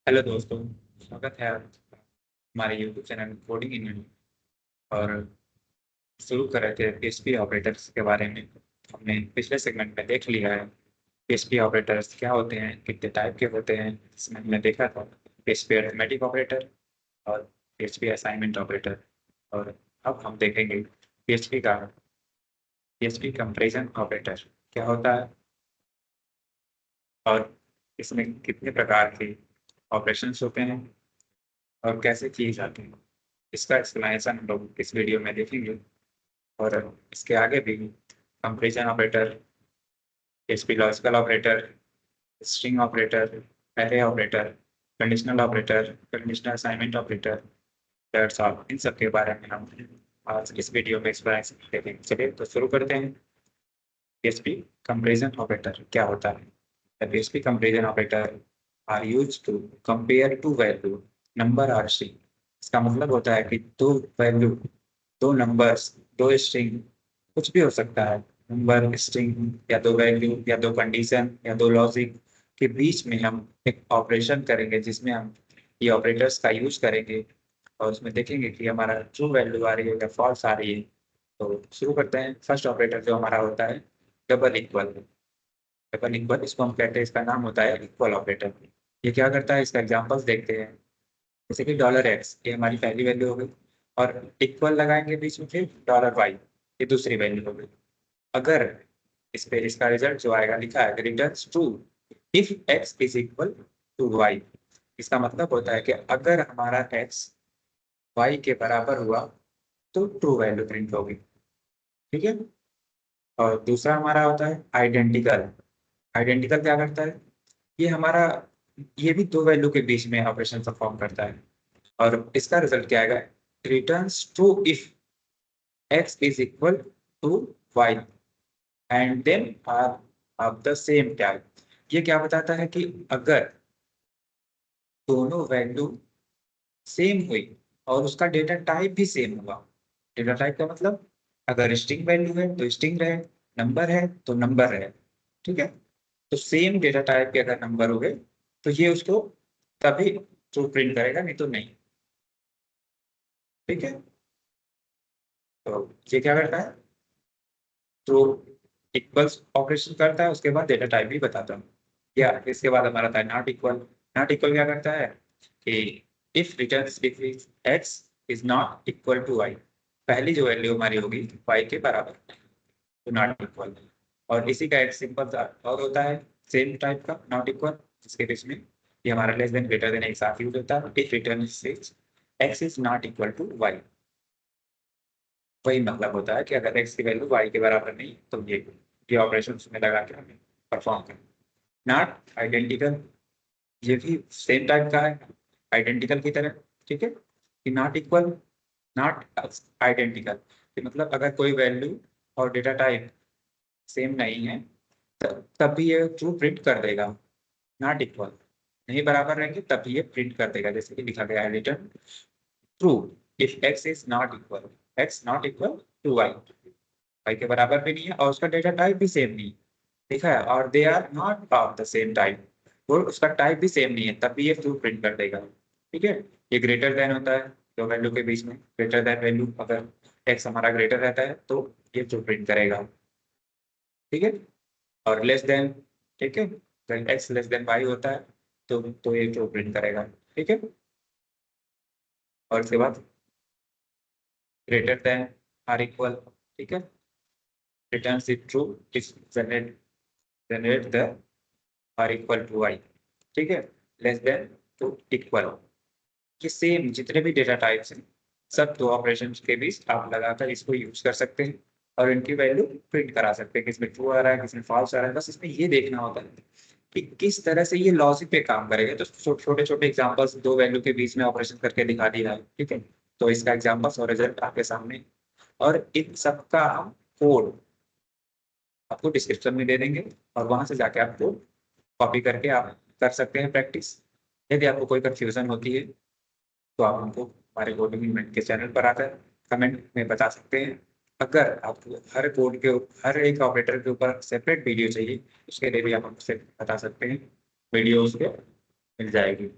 Hello दोस्तों। स्वागत है हमारे यूट्यूब चैनल कोडिंग इंडियन। और शुरू कर रहे थे पीएचपी ऑपरेटर्स के बारे में। हमने पिछले सेगमेंट में देख लिया है पीएचपी ऑपरेटर्स क्या होते हैं, कितने टाइप के होते हैं। इसमें हमने देखा था पीएचपी अरिथमेटिक ऑपरेटर और पीएचपी असाइनमेंट ऑपरेटर। और अब हम देखेंगे पीएचपी कंपैरिजन ऑपरेटर क्या होता है और इसमें कितने प्रकार के ऑपरेशंस होते हैं और कैसे किए जाते हैं। इसका एक्सप्लेनेशन हम लोग इस वीडियो में देखेंगे। और इसके आगे भी comparison operator, HP logical operator, string operator, array operator, conditional operator, conditional assignment operator, that's all, इन सब के बारे में हम आज इस वीडियो में एक्सप्लेनेशन देखेंगे। चलिए तो शुरू करते हैं। पीएचपी कंपैरिजन ऑपरेटर क्या होता है? The PHP comparison operator are used to compare two value number or string. इसका मतलब होता है कि दो वैल्यू, दो नंबर्स, दो स्ट्रिंग, कुछ भी हो सकता है, नंबर, स्ट्रिंग या दो वैल्यू या दो कंडीशन या दो लॉजिक के बीच में हम एक ऑपरेशन करेंगे जिसमें हम ये ऑपरेटर्स का यूज करेंगे और उसमें देखेंगे कि हमारा ट्रू वैल्यू आ रही है या फॉल्स आ रही है। तो शुरू करते हैं। फर्स्ट ऑपरेटर जो हमारा होता है डबल इक्वल। डबल इक्वल इसको हम कहते हैं, इसका नाम होता है इक्वल ऑपरेटर। ये क्या करता है, इसका एग्जांपल्स देखते हैं। जैसे कि $x ये हमारी पहली वैल्यू हो गई और इक्वल लगाएंगे बीच में, फिर $y ये दूसरी वैल्यू हो गई। अगर इस पे इसका रिजल्ट जो आएगा लिखा है returns true if x is equal to y। इसका मतलब होता है कि अगर हमारा x y के बराबर हुआ तो ट्रू वैल्यू प्रिंट होगी। ठीक है। और दूसरा हमारा होता है आइडेंटिकल। आइडेंटिकल क्या करता है, ये हमारा, ये भी दो वैल्यू के बीच में ऑपरेशन परफॉर्म करता है और इसका रिजल्ट क्या आएगा, returns true if x is equal to y and then are of the same type। ये क्या बताता है कि अगर दोनों वैल्यू सेम हुई और उसका डेटा टाइप भी सेम हुआ। डेटा टाइप का मतलब अगर स्ट्रिंग वैल्यू है तो स्ट्रिंग रहे, नंबर है तो नंबर रहे। ठीक है। तो सेम डेटा टाइप के अगर नंबर हो गए तो ये उसको तभी ट्रू प्रिंट करेगा, नहीं तो नहीं। ठीक है। तो ये क्या करता है, तो इक्वल्स ऑपरेशन करता है, उसके बाद डेटा टाइप भी बताता हूँ। या इसके बाद हमारा था नॉट इक्वल। नॉट इक्वल क्या करता है कि if returns if X is not equal to Y, पहली जो वैल्यू हमारी होगी वाई के बराबर, तो नॉट इक्वल। और इसी का एक सिंपल सा और होता है सेम टाइप का नॉट इक्वल, जिसके बीच में ये हमारा लेस देन ग्रेटर देन एक साथ यूज होता है। If return X is not equal to Y, वही मतलब होता है कि अगर x की वैल्यू y के बराबर नहीं तो ये ऑपरेशन उसमें लगा के हमें परफॉर्म करना। नॉट आइडेंटिकल, ये भी सेम टाइप का है आइडेंटिकल की तरह। ठीक है। कि नॉट इक्वल, नॉट आइडेंटिकल, मतलब अगर कोई वैल्यू और डेटा टाइप सेम नहीं है तब भी ये ट्रू प्रिंट कर देगा। नॉट इक्वल, नहीं बराबर रहेंगे तब भी ये प्रिंट कर देगा, जैसे कि लिखा गया है return true if x is not equal, x not equal to y, y के बराबर भी नहीं है और उसका डेटा टाइप भी सेम नहीं है। ठीक है। और they are not of the same type, और उसका टाइप भी सेम नहीं है तब भी ये ट्रू प्रिंट कर देगा। ठीक है। ये ग्रेटर देन होता है दो वैल्यू के बीच में, ग्रेटर देन वैल्यू अगर x हमारा ग्रेटर रहता है तो ये ट्रू प्रिंट करेगा। ठीक है। और लेस देन, ठीक है, जब x लेस देन y होता है तो ये ट्रू प्रिंट करेगा। ठीक है। और इसके बाद ग्रेटर देन आर इक्वल, ठीक है, returns it true is generate the r equal to y। ठीक है। लेस देन टू इक्वल, ये सेम जितने भी डेटा टाइप्स हैं सब दो ऑपरेशन के बीच आप लगाकर इसको यूज कर सकते हैं और इनकी वैल्यू प्रिंट करा सकते हैं, किसमें ट्रू आ रहा है किसमें फॉल्स आ रहा है। बस इसमें ये देखना होता है कि किस तरह से ये लॉजिक पे काम करेगा। तो छोटे छोटे एग्जांपल्स दो वैल्यू के बीच में ऑपरेशन करके दिखा दिया है। ठीक है। तो इसका एग्जांपल्स और रिजल्ट आपके सामने, और इन सबका हम कोड आपको डिस्क्रिप्शन में दे देंगे और वहां से जाके आपको कॉपी करके आप कर सकते हैं प्रैक्टिस। यदि आपको कोई कंफ्यूजन होती है तो आप हमको हमारे कोडिंग इवेंट के चैनल पर आकर कमेंट में बता सकते हैं। अगर आपको हर कोड के हर एक ऑपरेटर के ऊपर सेपरेट वीडियो चाहिए उसके लिए भी आप हमसे बता सकते हैं, वीडियो उसके मिल जाएगी।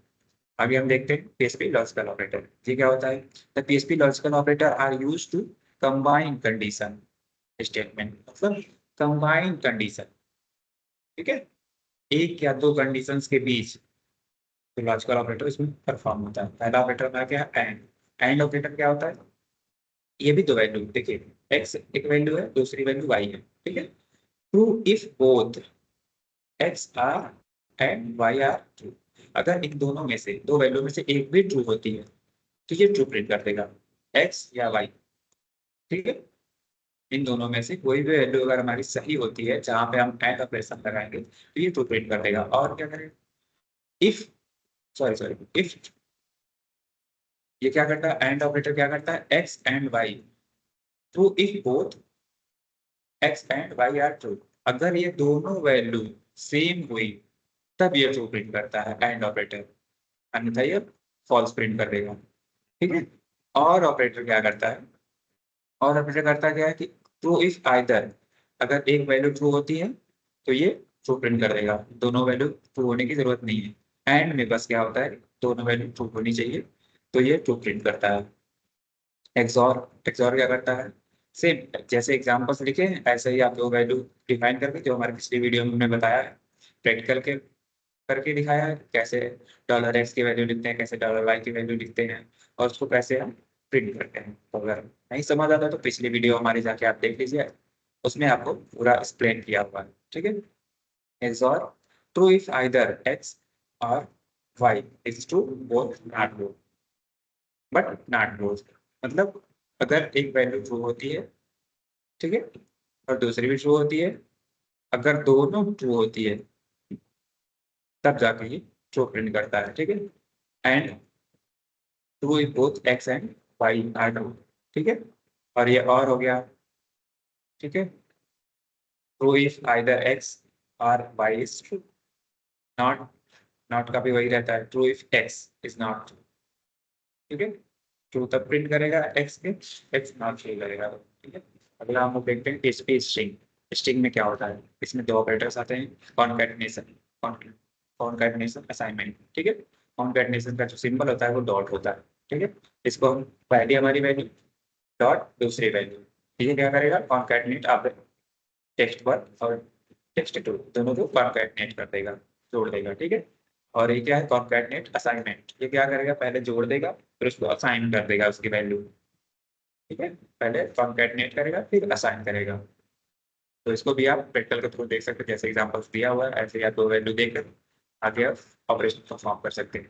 अभी हम देखते हैं पीएचपी लॉजिकल ऑपरेटर। ये क्या होता है? The PHP logical operator are used to combine condition statement, मतलब कंबाइन कंडीशन, ठीक है, एक या दो कंडीशंस के बीच तो लॉजिकल ऑपरेटर इसमें परफॉर्म होता है। पहला ऑपरेटर हमारा क्या है? एंड। एंड ऑपरेटर क्या होता है? ये भी दो वैल्यू, देखिए एक्स एक वैल्यू है, दूसरी वैल्यू वाई है, ठीक है। True if both X are and Y are true, अगर इन दोनों में से, दो वैल्यू में से एक भी ट्रू होती है तो ये ट्रू प्रिंट कर देगा, एक्स या वाई, ठीक है। इन दोनों में से कोई भी वैल्यू अगर हमारी सही होती है जहां पे हम एंड ऑपरेशन लगाएंगे तो ये ट्रू प्रिंट कर देगा। और क्या करेगा? इफ, सॉरी सॉरी, इफ, ये क्या करता है? एंड ऑपरेटर क्या करता है? X and Y true if both X and Y are true, अगर ये दोनों वैल्यू सेम हुई तब ये ट्रू प्रिंट करता है एंड ऑपरेटर, अन्यथा ये फॉल्स प्रिंट कर देगा, ठीक है। और ऑपरेटर क्या करता है? और ऑपरेटर करता क्या है कि ट्रू इफ आइदर, अगर एक वैल्यू ट्रू होती है तो ये ट्रू प्रिंट कर देगा, दोनों वैल्यू ट्रू होने की जरूरत नहीं है। एंड में बस क्या होता है, दोनों वैल्यू ट्रू होनी चाहिए तो ये ट्रू प्रिंट करता है। एक्सॉर, एक्सॉर क्या करता है? सेम जैसे एग्जांपल्स लिखे हैं ऐसे ही आप दो वैल्यू डिफाइन करके, जो हमारे पिछली वीडियो में हमने बताया है, प्रैक्टिकल के करके दिखाया है कैसे डॉलर एक्स की वैल्यू लिखते हैं, कैसे डॉलर वाई की वैल्यू लिखते हैं और उसको कैसे हम प्रिंट करते हैं। तो अगर नहीं समझ आता तो पिछली वीडियो हमारी जाके आप देख लीजिए, उसमें आपको पूरा एक्सप्लेन किया हुआ है, ठीक है। Xor, true if either X or Y is true both not both, but not both, मतलब अगर एक वैल्यू ट्रू होती है, ठीक है, और दूसरी भी ट्रू होती है, अगर दोनों ट्रू होती है तब जाके ये ट्रू प्रिंट करता है, ठीक है। And true if both X and Y are true, ठीक है। और ये और हो गया, ठीक है, true if either X or Y is true, not, not का भी वही रहता है, true if X is not true, ठीक है। ट्रू तब प्रिंट करेगा एक्स के, एक्स नॉट ट्रू करेगा, ठीक है। अगला हम लोग देखते हैं पीएचपी स्ट्रिंग। स्ट्रिंग में क्या होता है? इसमें दो ऑपरेटर्स आते हैं, कॉन्कैटिनेशन, कॉन्कैटिनेशन, असाइनमेंट, ठीक है। कॉन्कैटिनेशन का जो सिंबल होता है वो डॉट होता है, ठीक है। इसको हम पहली हमारी वैल्यू डॉट दूसरी वैल्यू, ये क्या करेगा? कॉन्कैटिनेट आप टेक्स्ट वन और टेक्स्ट टू दोनों को कॉन्कैटिनेट कर देगा, जोड़ देगा, ठीक है। और ये क्या है? कॉन्कैटिनेट असाइनमेंट, ये क्या करेगा? पहले जोड़ देगा फिर उसको असाइन कर देगा उसकी वैल्यू, ठीक है। पहले कॉन्कैटिनेट करेगा फिर असाइन करेगा। तो इसको भी आप प्रैक्टिकल के थ्रू देख सकते हैं, जैसे एग्जांपल्स दिया हुआ है ऐसे या दो वैल्यू देकर आगे आप ऑपरेशन परफॉर्म कर सकते हैं।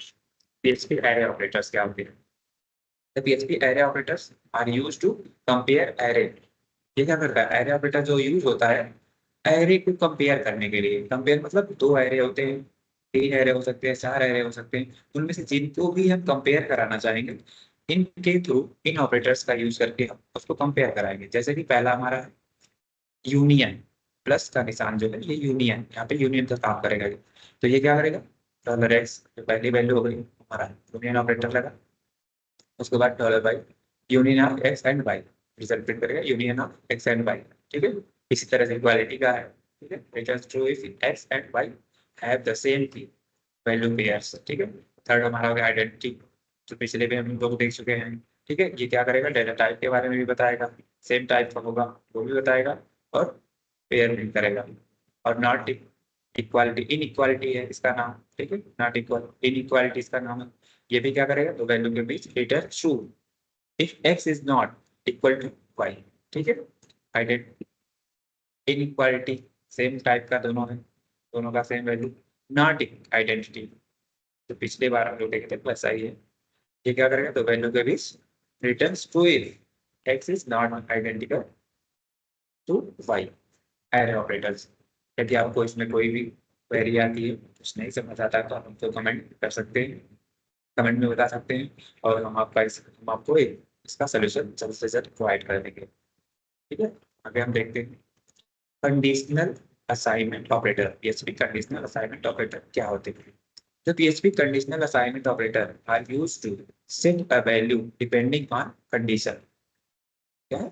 पीएचपी एरे ऑपरेटर्स क्या होते हैं? The PHP array operators are used to compare array। ये क्या करता है? एरे ऑपरेटर जो यूज होता है एरे को कंपेयर करने के लिए। कंपेयर मतलब दो एरे होते हैं, तीन एरे हो सकते हैं, चार एरे हो सकते हैं, उनमें से जिनको भी हम कंपेयर कराना चाहेंगे इनके थ्रू इन ऑपरेटर्स का यूज करके हम उसको कंपेयर कराएंगे। जैसे कि पहला हमारा यूनियन, प्लस का निशान जो है ये यूनियन, यहाँ पे यूनियन का काम करेगा ये। तो ये क्या करेगा? डॉलर एक्स जो पहली वैल्यू हो गई हमारा यूनियन ऑपरेटर लगा, उसके बाद dollar Y, union of X and Y, result print करेगा union of X and Y, ठीक है। इसी तरह से इक्वालिटी का है, ठीक है, returns true if x and why have the same की वैल्यू पेयर्स, ठीक है। थर्ड हमारा हो गया आइडेंटिटी, जो पिछले भी हम लोग देख चुके हैं, ठीक है। ये क्या करेगा? डेटा टाइप के बारे में भी बताएगा, सेम टाइप का होगा वो भी बताएगा, और पेयर भी करेगा। और नॉट इक्वालिटी, इन इक्वालिटी है इसका नाम, ठीक है, नॉट इक्वल, इन इक्वालिटी इसका नाम है। ये भी क्या करेगा? दो वैल्यू के बीच return true if X is not equal to Y, ठीक है। Identity, inequality, same type का दोनों है, दोनों का सेम वैल्यू। नॉट आइडेंटिटी, तो पिछले बार हम लोग देखे थे वैसा ही है। ये क्या करेगा? दो वैल्यू के बीच return true if X is not identical to Y, array operators. यदि आपको इसमें कोई भी क्वेरी आती है, कुछ नहीं समझ आता है तो आप हमको कमेंट कर सकते हैं, कमेंट में बता सकते हैं, और हम आपको एक इसका सोल्यूशन जल्द से जल्द प्रोवाइड कर देंगे, ठीक है। आगे हम देखते हैं conditional assignment operator. PHP conditional assignment operator क्या होते हैं? The PHP conditional assignment operator are used to set a value depending on condition। क्या है?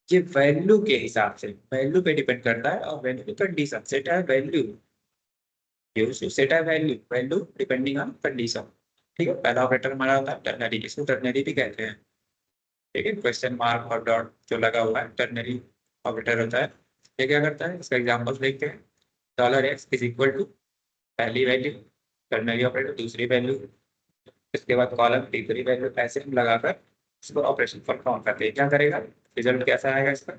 ये वैल्यू के हिसाब से, वैल्यू पे डिपेंड करता है, और वैल्यू की कंडीशन, सेट है वैल्यू, यूज टू सेट है value, value depending on condition. ठीक है, पहला ऑपरेटर हमारा होता है टर्नरी, इसको टर्नरी भी कहते हैं। ठीक है, क्वेश्चन मार्क और डॉट जो लगा हुआ है टर्नरी ऑपरेटर होता है। ये क्या करता है, इसका एग्जांपल्स देखते हैं। $x इज इक्वल टू पहली वैल्यू टर्नरी ऑपरेटर, दूसरी वैल्यू, इसके बाद कॉलम तीसरी वैल्यू, ऐसे हम लगाकर इसको ऑपरेशन परफॉर्म करते हैं। क्या करेगा, रिजल्ट कैसा आएगा इसका,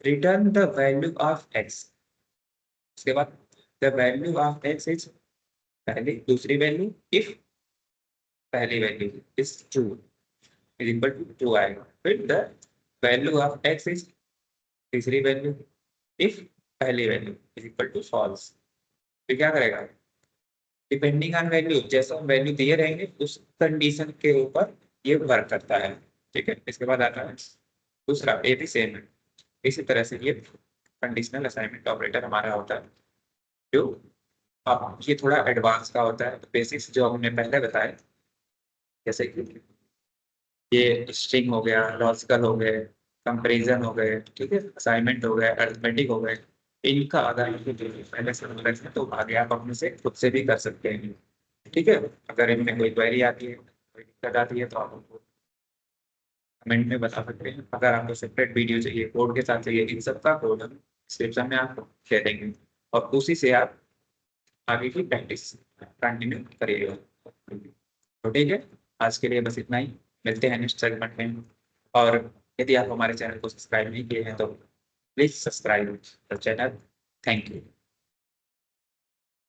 return the value of X. उसके बाद the value of X is पहली, दूसरी वैल्यू इफ पहली value is true is equal to true आएगा। फिर the value of X is तीसरी वैल्यू इफ पहली value is equal to false. फिर क्या करेगा, डिपेंडिंग ऑन वैल्यू, जैसा हम वैल्यू दिए रहेंगे उस कंडीशन के ऊपर ये वर्क करता है। ठीक है, इसके बाद आता है दूसरा, ये भी सेम है। इसी तरह से ये कंडीशनल असाइनमेंट ऑपरेटर हमारा होता है, जो ये थोड़ा एडवांस का होता है। बेसिक्स जो हमने पहले बताया, जैसे कि ये स्ट्रिंग हो गया, लॉजिकल हो गए, कंपैरिजन हो गए, ठीक है, असाइनमेंट हो गए, अरिथमेटिक हो गए, इनका अगर आपको पहले से नॉलेज है तो आगे आप अपने से खुद से भी कर सकते हैं। ठीक है, अगर इनमें कोई क्वेरी आती है, कोई दिक्कत आती है तो आप हमको कमेंट में बता सकते हैं। अगर आपको सेपरेट वीडियो चाहिए, कोड के साथ चाहिए, इन सब का कोड हम डिस्क्रिप्शन में आपको दे देंगे और उसी से आप आगे की प्रैक्टिस कंटिन्यू करिएगा। तो ठीक है, आज के लिए बस इतना ही। मिलते हैं नेक्स्ट सेगमेंट में। और यदि आप हमारे चैनल को सब्सक्राइब नहीं किए हैं तो please subscribe the channel. Thank you.